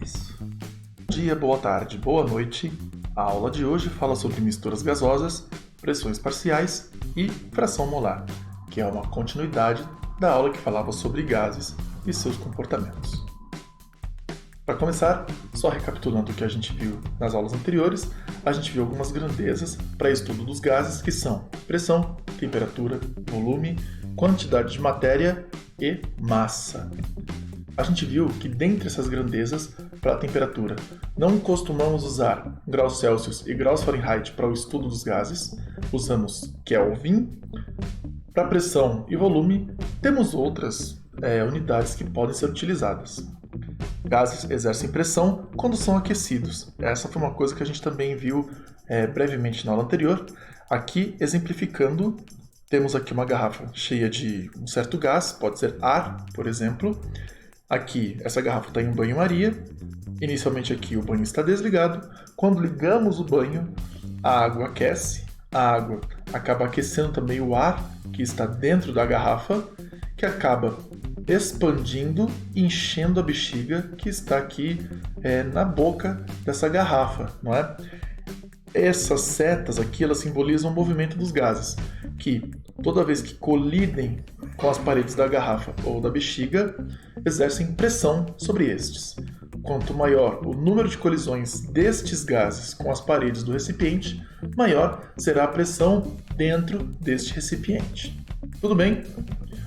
isso. Bom dia, boa tarde, boa noite. A aula de hoje fala sobre misturas gasosas, pressões parciais e fração molar, que é uma continuidade da aula que falava sobre gases e seus comportamentos. Para começar, só recapitulando o que a gente viu nas aulas anteriores, a gente viu algumas grandezas para estudo dos gases, que são pressão, temperatura, volume, quantidade de matéria e massa. A gente viu que dentre essas grandezas, para a temperatura, não costumamos usar graus Celsius e graus Fahrenheit para o estudo dos gases, usamos Kelvin. Para pressão e volume, temos outras unidades que podem ser utilizadas. Gases exercem pressão quando são aquecidos. Essa foi uma coisa que a gente também viu brevemente na aula anterior. Aqui, exemplificando, temos aqui uma garrafa cheia de um certo gás, pode ser ar, por exemplo. Aqui, essa garrafa está em banho-maria. Inicialmente aqui o banho está desligado. Quando ligamos o banho, a água aquece. A água acaba aquecendo também o ar que está dentro da garrafa, que acaba expandindo, enchendo a bexiga que está aqui na boca dessa garrafa, não é? Essas setas aqui, elas simbolizam o movimento dos gases, que toda vez que colidem com as paredes da garrafa ou da bexiga, exercem pressão sobre estes. Quanto maior o número de colisões destes gases com as paredes do recipiente, maior será a pressão dentro deste recipiente. Tudo bem?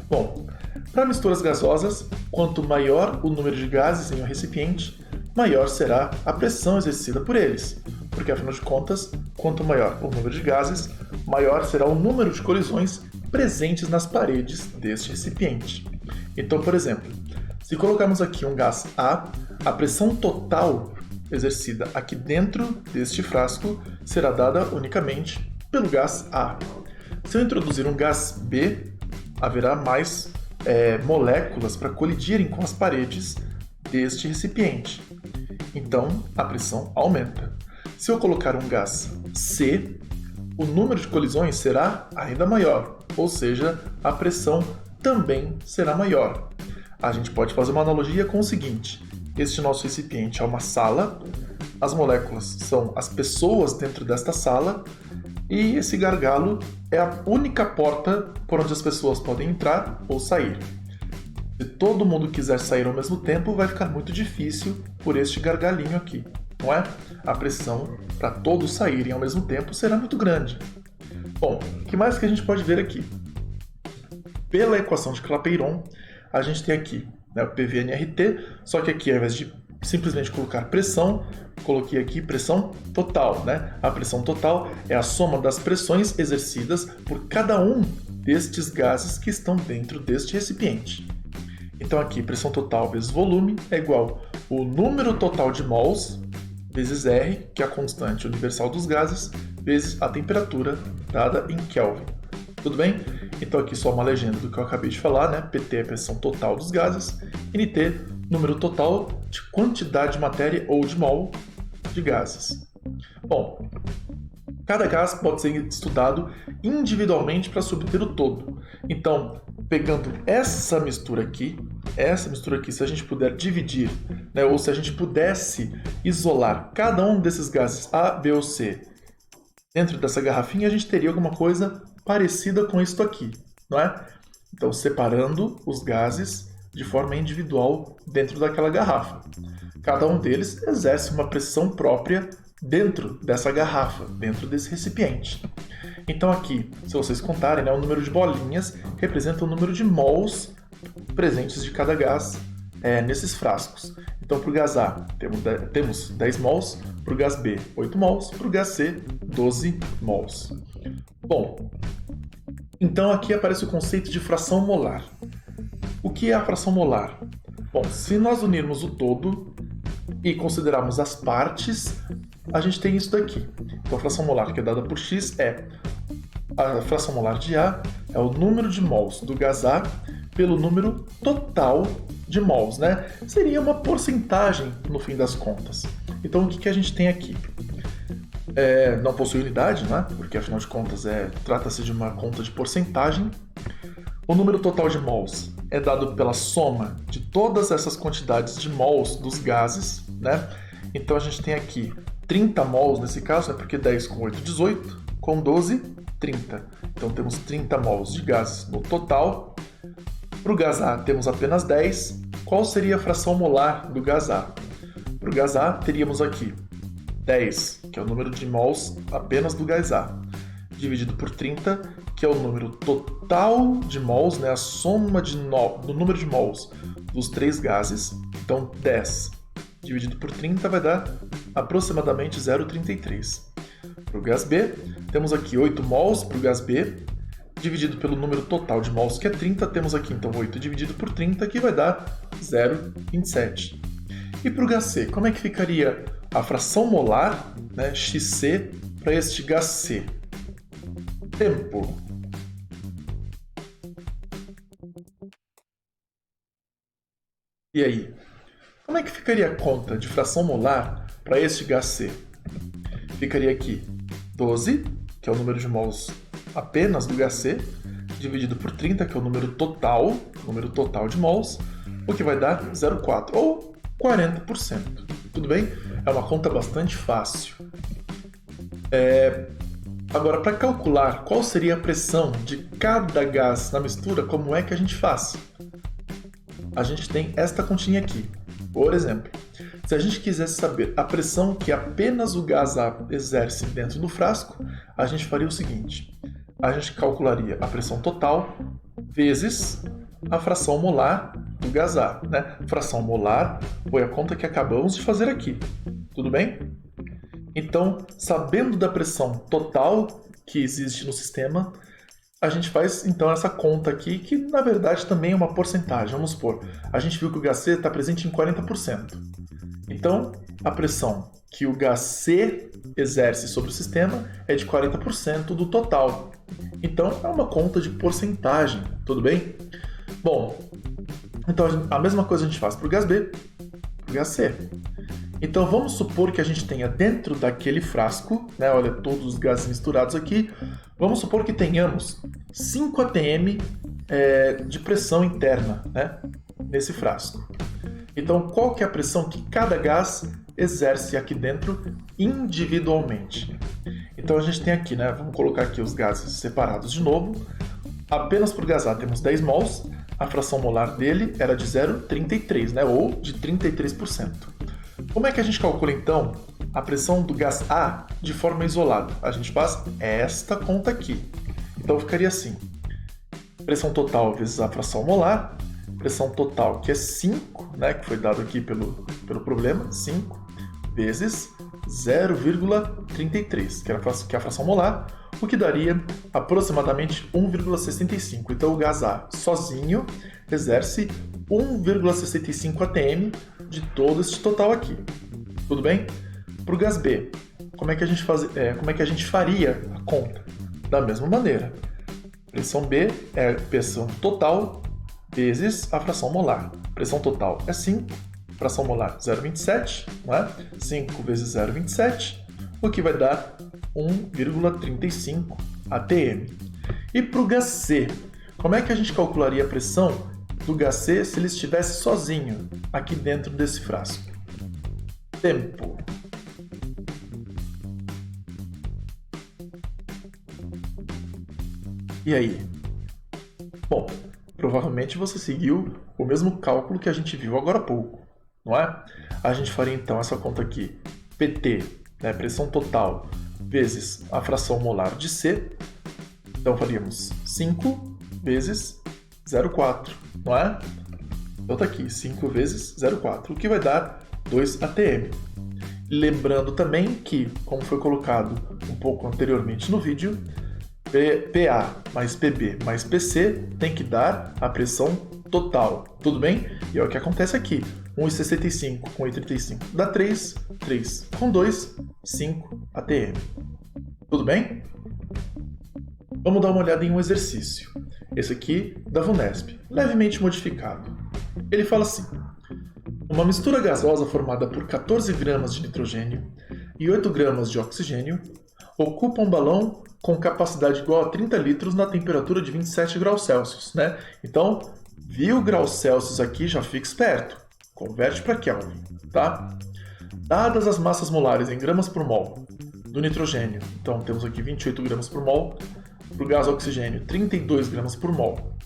Bom, para misturas gasosas, quanto maior o número de gases em um recipiente, maior será a pressão exercida por eles, porque afinal de contas, quanto maior o número de gases, maior será o número de colisões presentes nas paredes deste recipiente. Então, por exemplo, se colocarmos aqui um gás A, a pressão total exercida aqui dentro deste frasco será dada unicamente pelo gás A. Se eu introduzir um gás B, haverá mais moléculas para colidirem com as paredes deste recipiente. Então, a pressão aumenta. Se eu colocar um gás C, o número de colisões será ainda maior, ou seja, a pressão também será maior. A gente pode fazer uma analogia com o seguinte: este nosso recipiente é uma sala, as moléculas são as pessoas dentro desta sala, e esse gargalo é a única porta por onde as pessoas podem entrar ou sair. Se todo mundo quiser sair ao mesmo tempo, vai ficar muito difícil por este gargalinho aqui, não é? A pressão para todos saírem ao mesmo tempo será muito grande. Bom, o que mais que a gente pode ver aqui? Pela equação de Clapeyron, a gente tem aqui o PV/nRT, só que aqui ao invés de simplesmente colocar pressão, coloquei aqui pressão total, né? A pressão total é a soma das pressões exercidas por cada um destes gases que estão dentro deste recipiente. Então aqui, pressão total vezes volume é igual ao número total de mols vezes R, que é a constante universal dos gases, vezes a temperatura dada em Kelvin. Tudo bem? Então aqui só uma legenda do que eu acabei de falar, né? PT é a pressão total dos gases, NT, número total de quantidade de matéria ou de mol de gases. Bom, cada gás pode ser estudado individualmente para se obter o todo. Então, pegando essa mistura aqui, se a gente puder dividir, né, ou se a gente pudesse isolar cada um desses gases A, B ou C dentro dessa garrafinha, a gente teria alguma coisa parecida com isso aqui, não é? Então, separando os gases de forma individual dentro daquela garrafa. Cada um deles exerce uma pressão própria dentro dessa garrafa, dentro desse recipiente. Então aqui, se vocês contarem, o número de bolinhas representa o número de mols presentes de cada gás nesses frascos. Então para o gás A temos 10 mols, para o gás B 8 mols, para o gás C 12 mols. Bom, então aqui aparece o conceito de fração molar. O que é a fração molar? Bom, se nós unirmos o todo e considerarmos as partes, a gente tem isso daqui. Então a fração molar que é dada por X a fração molar de A é o número de mols do gás A pelo número total de mols, né? Seria uma porcentagem no fim das contas. Então o que a gente tem aqui? Não possui unidade, né? Porque afinal de contas trata-se de uma conta de porcentagem. O número total de mols é dado pela soma de todas essas quantidades de mols dos gases, né? Então a gente tem aqui 30 mols nesse caso, né? Porque 10 com 8, 18, com 12, 30. Então temos 30 mols de gases no total. Para o gás A temos apenas 10. Qual seria a fração molar do gás A? Para o gás A teríamos aqui 10, que é o número de mols apenas do gás A, dividido por 30, que é o número total de mols, né? A soma do número de mols dos três gases. Então 10 dividido por 30 vai dar aproximadamente 0,33. Para o gás B, temos aqui 8 mols para o gás B, dividido pelo número total de mols, que é 30, temos aqui então 8 dividido por 30, que vai dar 0,27. E para o gás C, como é que ficaria a fração molar, né, XC, para este gás C? Tempo. E aí? Como é que ficaria a conta de fração molar para este gás C? Ficaria aqui 12, que é o número de mols apenas do gás C, dividido por 30, que é o número total de mols, o que vai dar 0,4, ou 40%. Tudo bem? É uma conta bastante fácil. Agora, para calcular qual seria a pressão de cada gás na mistura, como é que a gente faz? A gente tem esta continha aqui. Por exemplo, se a gente quisesse saber a pressão que apenas o gás A exerce dentro do frasco, a gente faria o seguinte: a gente calcularia a pressão total vezes a fração molar do gás A, né? Fração molar foi a conta que acabamos de fazer aqui. Tudo bem? Então, sabendo da pressão total que existe no sistema, a gente faz então essa conta aqui, que na verdade também é uma porcentagem. Vamos supor, a gente viu que o gás C está presente em 40%. Então, a pressão que o gás C exerce sobre o sistema é de 40% do total. Então, é uma conta de porcentagem, tudo bem? Bom, então a mesma coisa a gente faz para o gás B, para o gás C. Então, vamos supor que a gente tenha dentro daquele frasco, né, olha, todos os gases misturados aqui, vamos supor que tenhamos 5 atm de pressão interna, né, nesse frasco. Então, qual que é a pressão que cada gás exerce aqui dentro individualmente? Então, a gente tem aqui, né, vamos colocar aqui os gases separados de novo. Apenas para o gás A temos 10 mols, a fração molar dele era de 0,33, né, ou de 33%. Como é que a gente calcula, então, a pressão do gás A de forma isolada? A gente faz esta conta aqui. Então, ficaria assim: pressão total vezes a fração molar, pressão total, que é 5, né, que foi dado aqui pelo problema, 5, vezes 0,33, que é a fração molar, o que daria aproximadamente 1,65. Então, o gás A sozinho exerce 1,65 atm de todo esse total aqui. Tudo bem? Para o gás B, como é que a gente faria a conta? Da mesma maneira. Pressão B é pressão total vezes a fração molar. Pressão total é 5, fração molar 0,27, não é? 5 vezes 0,27, o que vai dar 1,35 atm. E para o gás C, como é que a gente calcularia a pressão do gás C se ele estivesse sozinho aqui dentro desse frasco? Tempo. E aí? Bom, provavelmente você seguiu o mesmo cálculo que a gente viu agora há pouco, não é? A gente faria então essa conta aqui, PT, né, pressão total, vezes a fração molar de C. Então faríamos 5 vezes 0,4, não é? Então tá aqui, 5 vezes 0,4, o que vai dar 2 atm. Lembrando também que, como foi colocado um pouco anteriormente no vídeo, PA mais PB mais PC tem que dar a pressão total, tudo bem? E é o que acontece aqui, 1,65 com 1,35 dá 3, 3 com 2, 5 atm. Tudo bem? Vamos dar uma olhada em um exercício. Esse aqui da VUNESP, levemente modificado. Ele fala assim: uma mistura gasosa formada por 14 gramas de nitrogênio e 8 gramas de oxigênio ocupa um balão com capacidade igual a 30 litros na temperatura de 27 graus Celsius, né? Então, viu graus Celsius aqui, já fica esperto. Converte para Kelvin, tá? Dadas as massas molares em gramas por mol do nitrogênio, então temos aqui 28 gramas por mol, para o gás oxigênio 32 gramas por mol,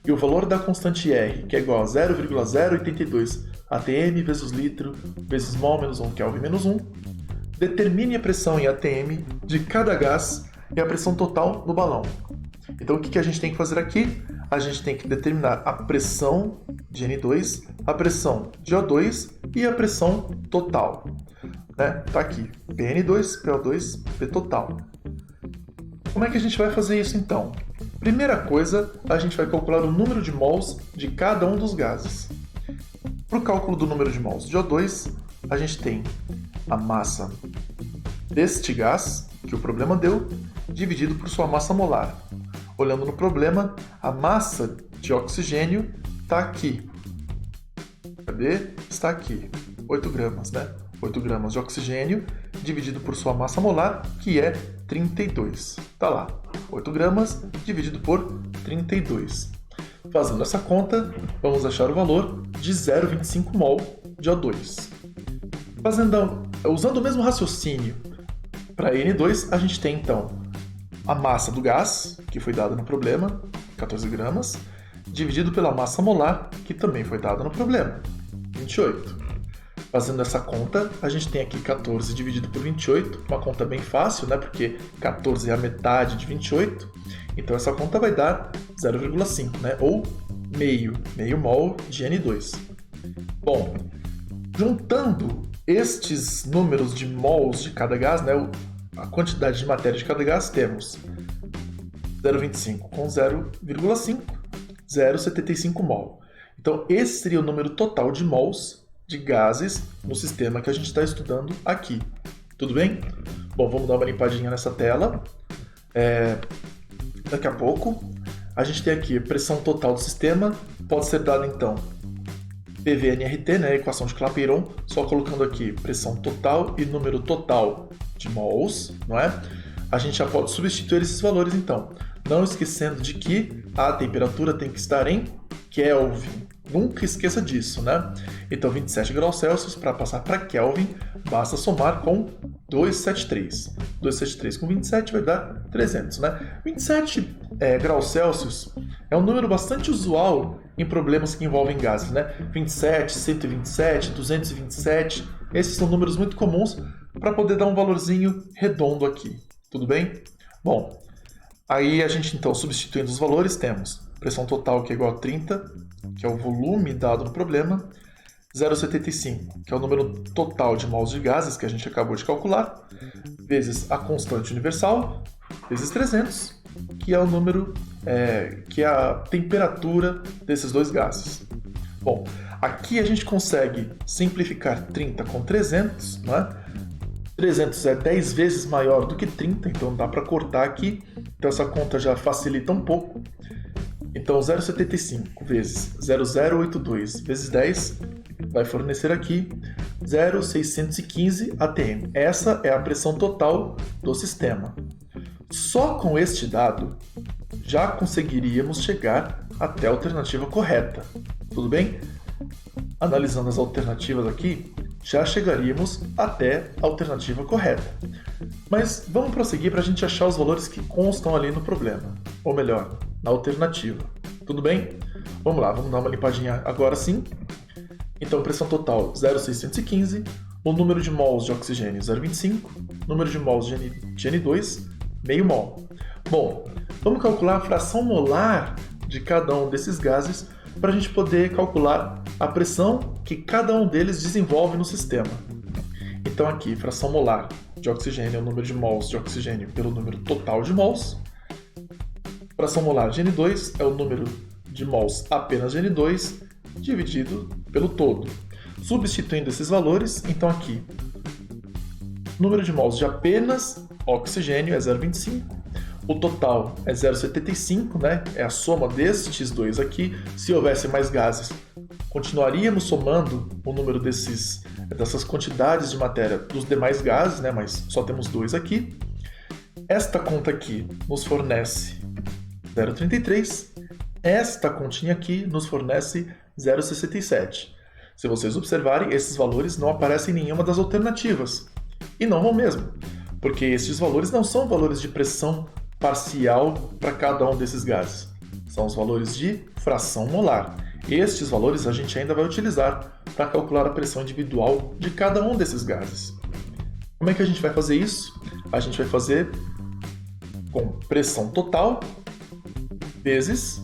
e o valor da constante R, que é igual a 0,082 atm vezes litro vezes mol menos 1 Kelvin menos 1, determine a pressão em atm de cada gás e a pressão total no balão. Então o que a gente tem que fazer aqui? A gente tem que determinar a pressão de N2, a pressão de O2 e a pressão total. Tá aqui, PN2, PO2, P total. Como é que a gente vai fazer isso então? Primeira coisa, a gente vai calcular o número de mols de cada um dos gases. Para o cálculo do número de mols de O2, a gente tem a massa deste gás, que o problema deu, dividido por sua massa molar. Olhando no problema, a massa de oxigênio está aqui. Cadê? Está aqui. 8 gramas, né? 8 gramas de oxigênio dividido por sua massa molar, que é 32. Tá lá. 8 gramas dividido por 32. Fazendo essa conta, vamos achar o valor de 0,25 mol de O2. Usando o mesmo raciocínio para N2, a gente tem então a massa do gás, que foi dada no problema, 14 gramas, dividido pela massa molar, que também foi dada no problema, 28. Fazendo essa conta, a gente tem aqui 14 dividido por 28, uma conta bem fácil, né? Porque 14 é a metade de 28, então essa conta vai dar 0,5, né? Ou meio mol de N2. Bom, juntando estes números de mols de cada gás, né? A quantidade de matéria de cada gás, temos 0,25 com 0,5, 0,75 mol. Então, esse seria o número total de mols de gases no sistema que a gente está estudando aqui. Tudo bem? Bom, vamos dar uma limpadinha nessa tela. Daqui a pouco, a gente tem aqui a pressão total do sistema, pode ser dada então PV/nRT, né, a equação de Clapeyron, só colocando aqui pressão total e número total de mols, não é? A gente já pode substituir esses valores então, não esquecendo de que a temperatura tem que estar em Kelvin. Nunca esqueça disso, né? Então 27 graus Celsius, para passar para Kelvin, basta somar com 273. 273 com 27 vai dar 300, né? 27 graus Celsius é um número bastante usual em problemas que envolvem gases, né? 27, 127, 227, esses são números muito comuns para poder dar um valorzinho redondo aqui, tudo bem? Bom, aí a gente então, substituindo os valores, temos pressão total, que é igual a 30, que é o volume dado no problema, 0,75, que é o número total de mols de gases que a gente acabou de calcular, vezes a constante universal, vezes 300, que é o número, que é a temperatura desses dois gases. Bom, aqui a gente consegue simplificar 30 com 300, né? 300 é 10 vezes maior do que 30, então dá para cortar aqui, então essa conta já facilita um pouco. Então 0,75 vezes 0,082 vezes 10 vai fornecer aqui 0,615 atm. Essa é a pressão total do sistema. Só com este dado já conseguiríamos chegar até a alternativa correta. Tudo bem? Analisando as alternativas aqui, já chegaríamos até a alternativa correta. Mas vamos prosseguir para a gente achar os valores que constam ali no problema. Ou melhor, na alternativa. Tudo bem? Vamos lá, vamos dar uma limpadinha agora sim. Então, pressão total 0,615, o número de mols de oxigênio 0,25, número de mols de N2, meio mol. Bom, vamos calcular a fração molar de cada um desses gases para a gente poder calcular a pressão que cada um deles desenvolve no sistema. Então aqui, fração molar de oxigênio é o número de mols de oxigênio pelo número total de mols. Fração molar de N2 é o número de mols apenas de N2 dividido pelo todo. Substituindo esses valores, então aqui, número de mols de apenas oxigênio é 0,25. O total é 0,75, né? É a soma destes dois aqui. Se houvesse mais gases, continuaríamos somando o número dessas quantidades de matéria dos demais gases, né? Mas só temos dois aqui. Esta conta aqui nos fornece 0,33. Esta continha aqui nos fornece 0,67. Se vocês observarem, esses valores não aparecem em nenhuma das alternativas. E não vão mesmo, porque esses valores não são valores de pressão parcial para cada um desses gases. São os valores de fração molar. Estes valores a gente ainda vai utilizar para calcular a pressão individual de cada um desses gases. Como é que a gente vai fazer isso? A gente vai fazer com pressão total vezes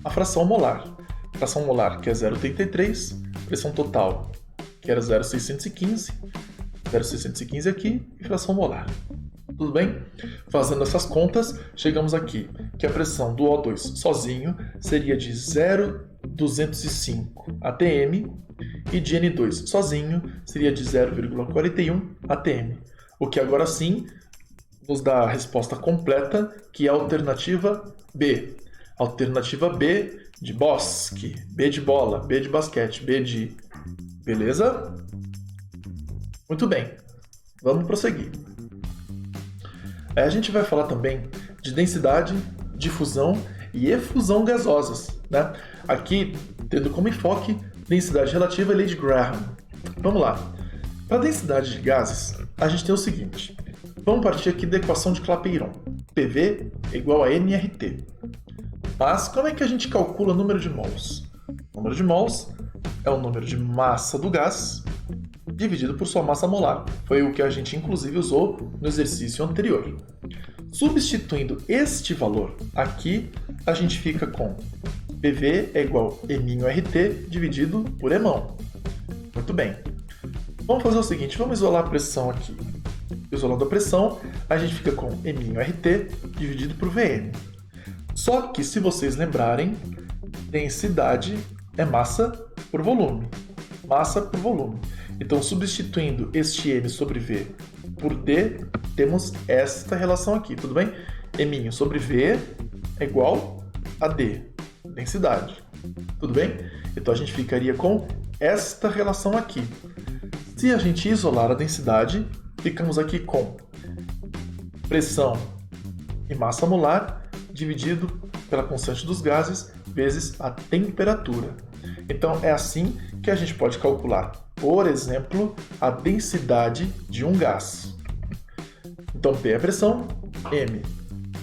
a fração molar. Fração molar, que é 0,83, pressão total, que era 0,615 aqui, e fração molar. Tudo bem? Fazendo essas contas, chegamos aqui que a pressão do O2 sozinho seria de 0,205 atm e de N2 sozinho seria de 0,41 atm. O que agora sim nos dá a resposta completa, que é a alternativa B. Alternativa B de bosque, B de bola, B de basquete, B de... Beleza? Muito bem. Vamos prosseguir. A gente vai falar também de densidade, difusão e efusão gasosas, né? Aqui, tendo como enfoque densidade relativa e lei de Graham. Vamos lá. Para a densidade de gases, a gente tem o seguinte. Vamos partir aqui da equação de Clapeyron. PV é igual a nRT. Mas como é que a gente calcula o número de mols? O número de mols é o número de massa do gás dividido por sua massa molar. Foi o que a gente inclusive usou no exercício anterior. Substituindo este valor aqui, a gente fica com PV é igual a Eminho-RT dividido por Emão. Muito bem. Vamos fazer o seguinte, vamos isolar a pressão aqui. Isolando a pressão, a gente fica com Eminho-RT dividido por Vn. Só que, se vocês lembrarem, densidade é massa por volume. Massa por volume. Então, substituindo este M sobre V por D, temos esta relação aqui, tudo bem? M sobre V é igual a D, densidade. Tudo bem? Então, a gente ficaria com esta relação aqui. Se a gente isolar a densidade, ficamos aqui com pressão e massa molar dividido pela constante dos gases vezes a temperatura. Então, é assim que a gente pode calcular, por exemplo, a densidade de um gás. Então, P é a pressão, M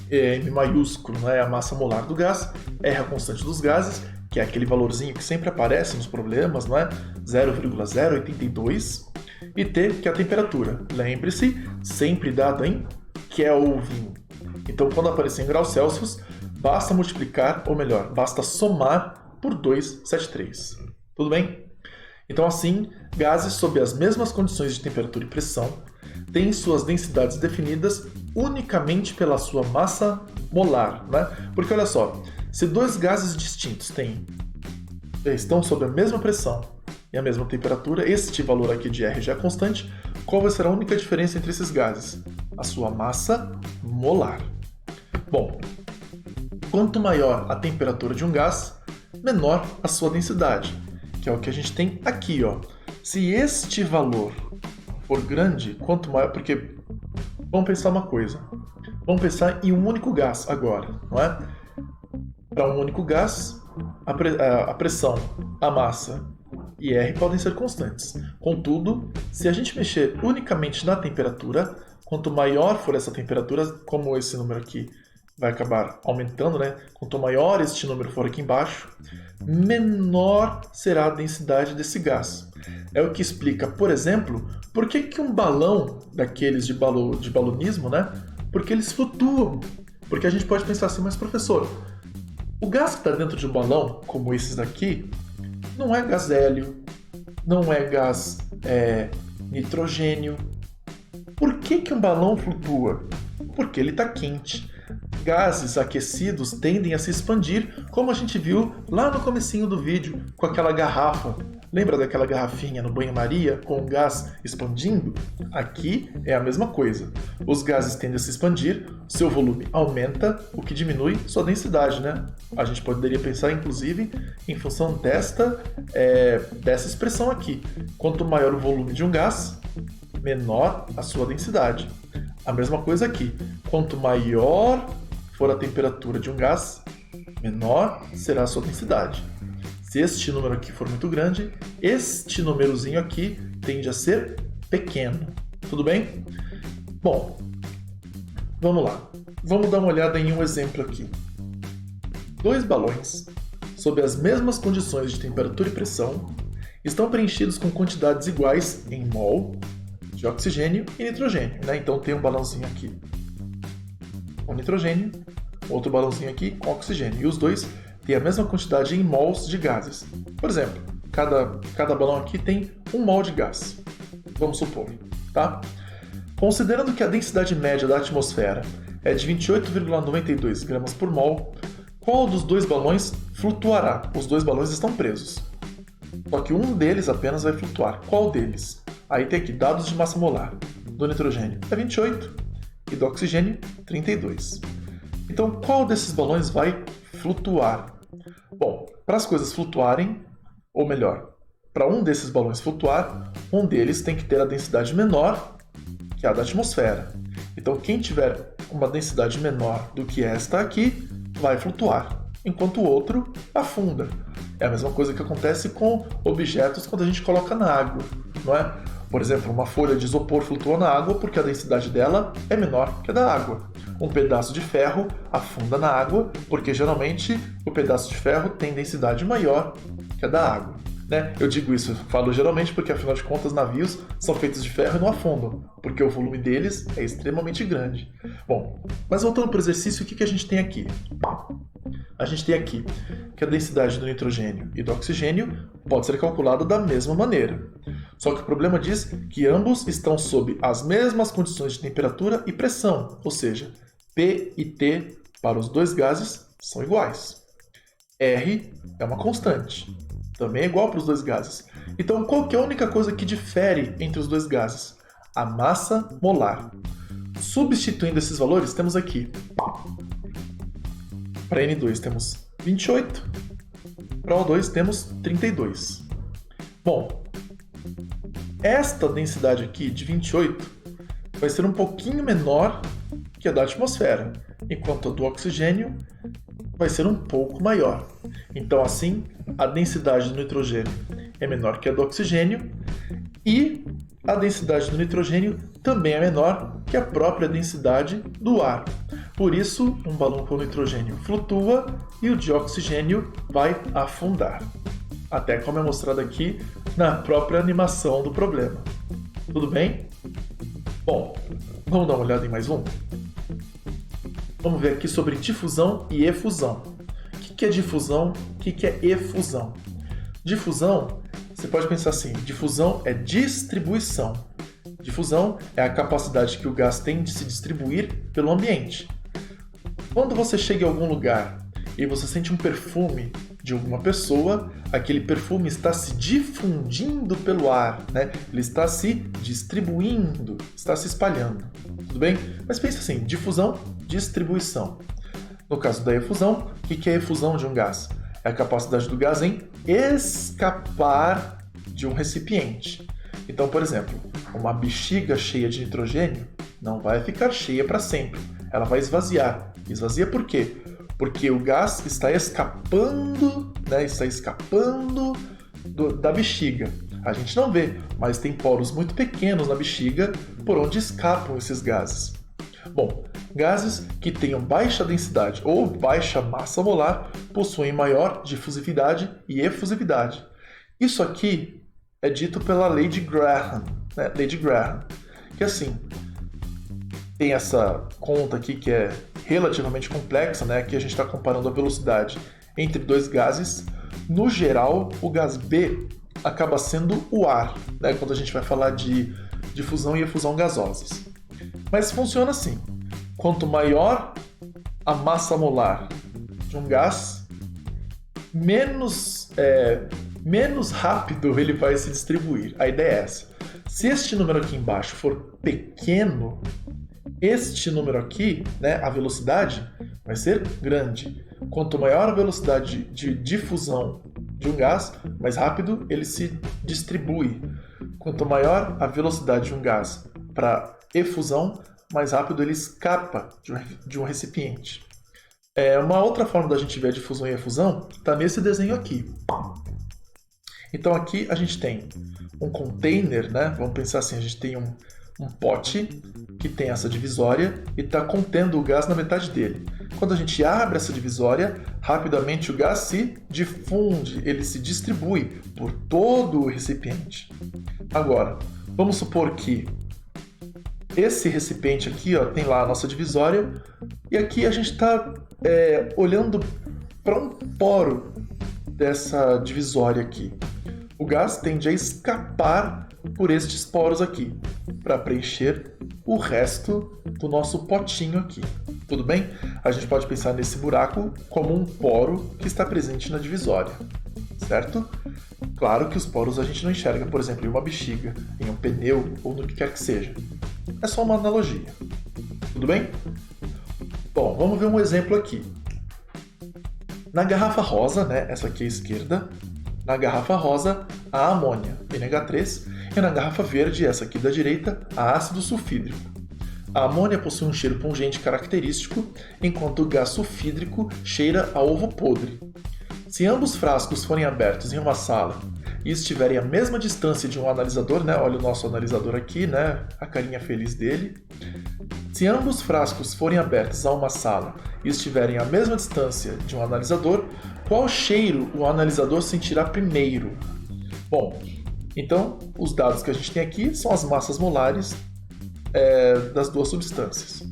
é M maiúsculo, né, é a massa molar do gás, R é a constante dos gases, que é aquele valorzinho que sempre aparece nos problemas, não é? 0,082, e T, que é a temperatura. Lembre-se, sempre dado em Kelvin. Então, quando aparecer em graus Celsius, basta multiplicar, ou melhor, basta somar por 273. Tudo bem? Então, assim, gases sob as mesmas condições de temperatura e pressão têm suas densidades definidas unicamente pela sua massa molar, né? Porque, olha só, se dois gases distintos estão sob a mesma pressão e a mesma temperatura, este valor aqui de R já é constante, qual vai ser a única diferença entre esses gases? A sua massa molar. Bom, quanto maior a temperatura de um gás, menor a sua densidade, que é o que a gente tem aqui, ó. Se este valor for grande, quanto maior... Porque, vamos pensar uma coisa. Vamos pensar em um único gás agora, não é? Para um único gás, a pressão, a massa e R podem ser constantes. Contudo, se a gente mexer unicamente na temperatura, quanto maior for essa temperatura, como esse número aqui vai acabar aumentando, né? Quanto maior este número for aqui embaixo, menor será a densidade desse gás. É o que explica, por exemplo, por que um balão daqueles de balonismo, né? Porque eles flutuam. Porque a gente pode pensar assim, mas professor, o gás que está dentro de um balão, como esses daqui, não é gás hélio, não é gás nitrogênio. Por que um balão flutua? Porque ele está quente. Gases aquecidos tendem a se expandir, como a gente viu lá no comecinho do vídeo, com aquela garrafa. Lembra daquela garrafinha no banho-maria com o gás expandindo? Aqui é a mesma coisa. Os gases tendem a se expandir, seu volume aumenta, o que diminui sua densidade, né? A gente poderia pensar, inclusive, em função dessa expressão aqui. Quanto maior o volume de um gás, menor a sua densidade. A mesma coisa aqui. Quanto maior for a temperatura de um gás, menor será a sua densidade. Se este número aqui for muito grande, este númerozinho aqui tende a ser pequeno. Tudo bem? Bom, vamos lá. Vamos dar uma olhada em um exemplo aqui. Dois balões, sob as mesmas condições de temperatura e pressão, estão preenchidos com quantidades iguais em mol de oxigênio e nitrogênio, né? Então tem um balãozinho aqui com nitrogênio, outro balãozinho aqui com oxigênio, e os dois têm a mesma quantidade em mols de gases. Por exemplo, cada balão aqui tem 1 mol de gás, vamos supor, tá? Considerando que a densidade média da atmosfera é de 28,92 gramas por mol, qual dos dois balões flutuará? Os dois balões estão presos. Só que um deles apenas vai flutuar. Qual deles? Aí tem aqui dados de massa molar. Do nitrogênio é 28 e do oxigênio 32. Então, qual desses balões vai flutuar? Bom, para as coisas flutuarem, ou melhor, para um desses balões flutuar, um deles tem que ter a densidade menor que a da atmosfera. Então, quem tiver uma densidade menor do que esta aqui, vai flutuar, enquanto o outro afunda. É a mesma coisa que acontece com objetos quando a gente coloca na água, não é? Por exemplo, uma folha de isopor flutua na água porque a densidade dela é menor que a da água. Um pedaço de ferro afunda na água porque geralmente o pedaço de ferro tem densidade maior que a da água, né? Eu digo isso, falo geralmente porque afinal de contas navios são feitos de ferro e não afundam, porque o volume deles é extremamente grande. Bom, mas voltando para o exercício, o que a gente tem aqui? A gente tem aqui que a densidade do nitrogênio e do oxigênio pode ser calculada da mesma maneira. Só que o problema diz que ambos estão sob as mesmas condições de temperatura e pressão, ou seja, P e T para os dois gases são iguais. R é uma constante, também é igual para os dois gases. Então, qual que é a única coisa que difere entre os dois gases? A massa molar. Substituindo esses valores, temos aqui, para N2 temos 28, para O2 temos 32. Bom, esta densidade aqui de 28 vai ser um pouquinho menor que a da atmosfera, enquanto a do oxigênio vai ser um pouco maior. Então, assim, a densidade do nitrogênio é menor que a do oxigênio e a densidade do nitrogênio também é menor que a própria densidade do ar. Por isso, um balão com nitrogênio flutua e o de oxigênio vai afundar. Até como é mostrado aqui na própria animação do problema. Tudo bem? Bom, vamos dar uma olhada em mais um? Vamos ver aqui sobre difusão e efusão. O que é difusão? O que é efusão? Difusão, você pode pensar assim, difusão é distribuição. Difusão é a capacidade que o gás tem de se distribuir pelo ambiente. Quando você chega em algum lugar e você sente um perfume de alguma pessoa, aquele perfume está se difundindo pelo ar, né? Ele está se distribuindo, está se espalhando. Tudo bem? Mas pensa assim, difusão, distribuição. No caso da efusão, o que é a efusão de um gás? É a capacidade do gás em escapar de um recipiente. Então, por exemplo, uma bexiga cheia de nitrogênio não vai ficar cheia para sempre. Ela vai esvaziar. Esvazia por quê? Porque o gás está escapando, né? Está escapando da bexiga. A gente não vê, mas tem poros muito pequenos na bexiga por onde escapam esses gases. Bom, gases que tenham baixa densidade ou baixa massa molar possuem maior difusividade e efusividade. Isso aqui é dito pela lei de Graham, né? Lei de Graham, que assim, tem essa conta aqui que é relativamente complexa, né? Aqui a gente está comparando a velocidade entre dois gases. No geral, o gás B acaba sendo o ar, né? Quando a gente vai falar de difusão e efusão gasosas. Mas funciona assim: quanto maior a massa molar de um gás, menos rápido ele vai se distribuir. A ideia é essa. Se este número aqui embaixo for pequeno, este número aqui, né, a velocidade, vai ser grande. Quanto maior a velocidade de difusão de um gás, mais rápido ele se distribui. Quanto maior a velocidade de um gás para efusão, mais rápido ele escapa de um recipiente. Uma outra forma da gente ver a difusão e a efusão está nesse desenho aqui. Então aqui a gente tem um container, né? Vamos pensar assim, a gente tem um pote que tem essa divisória e está contendo o gás na metade dele. Quando a gente abre essa divisória, rapidamente o gás se difunde, ele se distribui por todo o recipiente. Agora, vamos supor que esse recipiente aqui, ó, tem lá a nossa divisória e aqui a gente está olhando para um poro dessa divisória aqui. O gás tende a escapar por estes poros aqui, para preencher o resto do nosso potinho aqui. Tudo bem? A gente pode pensar nesse buraco como um poro que está presente na divisória, certo? Claro que os poros a gente não enxerga, por exemplo, em uma bexiga, em um pneu ou no que quer que seja. É só uma analogia. Tudo bem? Bom, vamos ver um exemplo aqui. Na garrafa rosa, né, essa aqui à esquerda, na garrafa rosa, a amônia, NH3, e na garrafa verde, essa aqui da direita, a ácido sulfídrico. A amônia possui um cheiro pungente característico, enquanto o gás sulfídrico cheira a ovo podre. Se ambos frascos forem abertos em uma sala e estiverem à mesma distância de um analisador, né? Olha o nosso analisador aqui, né? A carinha feliz dele. Se ambos frascos forem abertos a uma sala e estiverem à mesma distância de um analisador, qual cheiro o analisador sentirá primeiro? Bom, então os dados que a gente tem aqui são as massas molares das duas substâncias.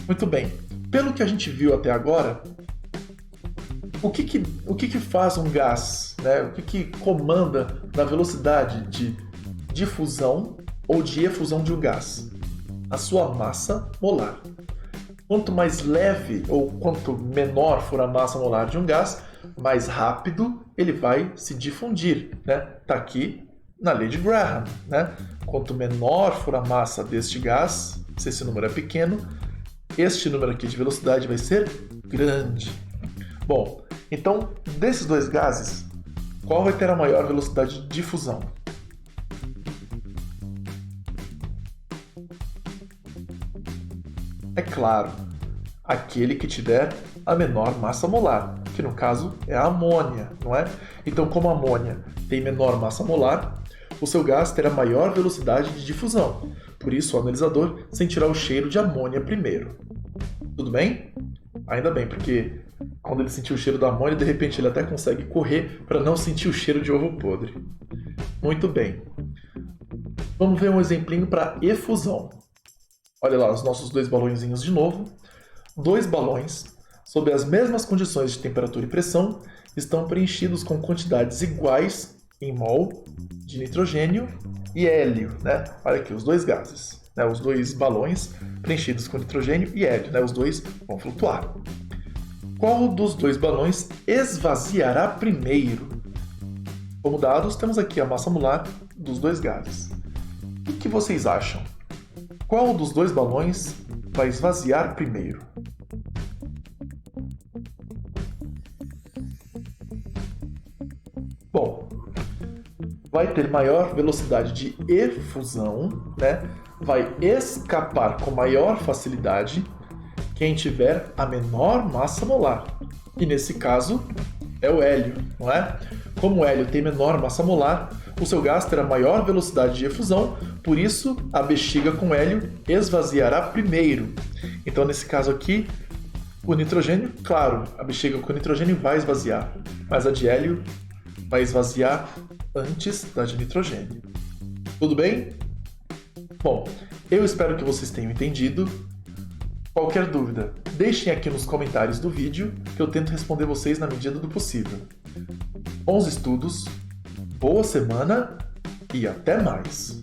Muito bem, pelo que a gente viu até agora, o que faz um gás, né? O que comanda na velocidade de difusão ou de efusão de um gás? A sua massa molar. Quanto mais leve ou quanto menor for a massa molar de um gás, mais rápido ele vai se difundir, né? Tá aqui na lei de Graham, né? Quanto menor for a massa deste gás, se esse número é pequeno, este número aqui de velocidade vai ser grande. Bom, então desses dois gases, qual vai ter a maior velocidade de difusão? É claro, aquele que tiver a menor massa molar, que no caso é a amônia, não é? Então, como a amônia tem menor massa molar, o seu gás terá maior velocidade de difusão. Por isso, o analisador sentirá o cheiro de amônia primeiro. Tudo bem? Ainda bem, porque quando ele sentir o cheiro da amônia, de repente ele até consegue correr para não sentir o cheiro de ovo podre. Muito bem. Vamos ver um exemplinho para efusão. Olha lá os nossos dois balõezinhos de novo. Dois balões, sob as mesmas condições de temperatura e pressão, estão preenchidos com quantidades iguais em mol de nitrogênio e hélio, né? Olha aqui, os dois gases, né? Os dois balões preenchidos com nitrogênio e hélio, né? Os dois vão flutuar. Qual dos dois balões esvaziará primeiro? Como dados, temos aqui a massa molar dos dois gases. O que vocês acham? Qual dos dois balões vai esvaziar primeiro? Bom, vai ter maior velocidade de efusão, né? Vai escapar com maior facilidade quem tiver a menor massa molar. E nesse caso é o hélio, não é? Como o hélio tem menor massa molar, o seu gás terá maior velocidade de efusão, por isso a bexiga com hélio esvaziará primeiro. Então nesse caso aqui, o nitrogênio, claro, a bexiga com nitrogênio vai esvaziar, mas a de hélio vai esvaziar antes da de nitrogênio. Tudo bem? Bom, eu espero que vocês tenham entendido. Qualquer dúvida, deixem aqui nos comentários do vídeo que eu tento responder vocês na medida do possível. Bons estudos, boa semana e até mais!